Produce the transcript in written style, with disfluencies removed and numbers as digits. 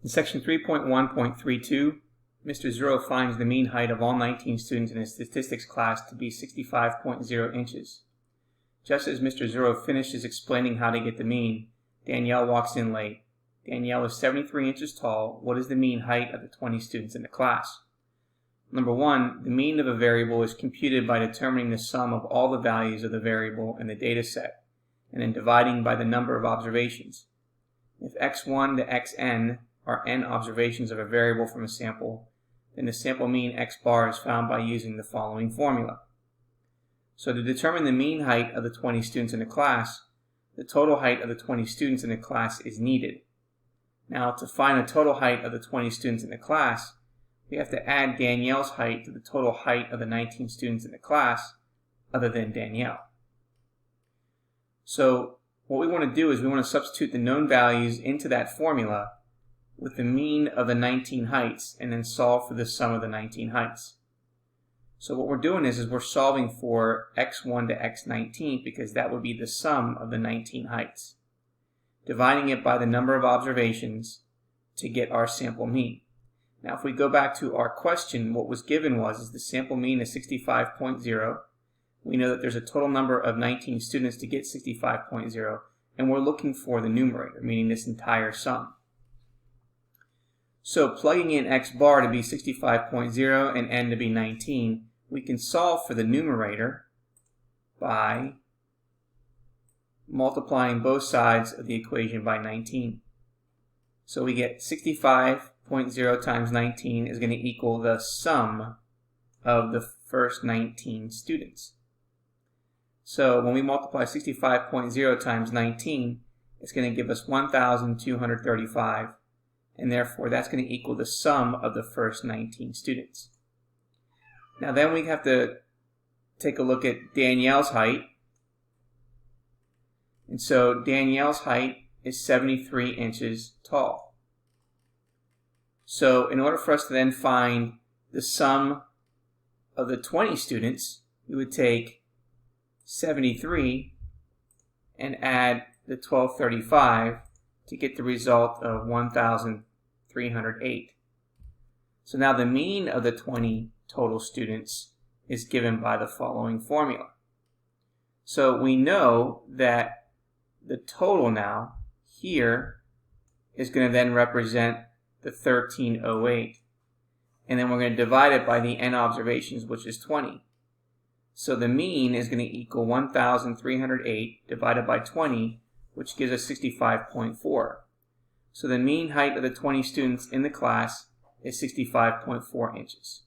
In section 3.1.32, Mr. Zero finds the mean height of all 19 students in his statistics class to be 65.0 inches. Just as Mr. Zero finishes explaining how to get the mean, Danielle walks in late. Danielle is 73 inches tall. What is the mean height of the 20 students in the class? Number one, the mean of a variable is computed by determining the sum of all the values of the variable in the data set, and then dividing by the number of observations. If x1 to xn are n observations of a variable from a sample, then the sample mean x bar is found by using the following formula. So to determine the mean height of the 20 students in the class, the total height of the 20 students in the class is needed. Now, to find the total height of the 20 students in the class, we have to add Danielle's height to the total height of the 19 students in the class, other than Danielle. So what we want to do is we want to substitute the known values into that formula with the mean of the 19 heights and then solve for the sum of the 19 heights. So what we're doing is we're solving for x1 to x19 because that would be the sum of the 19 heights, dividing it by the number of observations to get our sample mean. Now if we go back to our question, what was given was the sample mean is 65.0. We know that there's a total number of 19 students to get 65.0, and we're looking for the numerator, meaning this entire sum. So plugging in x bar to be 65.0 and n to be 19, we can solve for the numerator by multiplying both sides of the equation by 19. So we get 65.0 times 19 is going to equal the sum of the first 19 students. So when we multiply 65.0 times 19, it's going to give us 1,235, and therefore that's going to equal the sum of the first 19 students. Now then we have to take a look at Danielle's height. And so Danielle's height is 73 inches tall. So in order for us to then find the sum of the 20 students, we would take 73 and add the 1235 to get the result of 1,308. So now the mean of the 20 total students is given by the following formula. So we know that the total now here is going to then represent the 1308. And then we're going to divide it by the n observations, which is 20. So the mean is going to equal 1,308 divided by 20, which gives us 65.4. So the mean height of the 20 students in the class is 65.4 inches.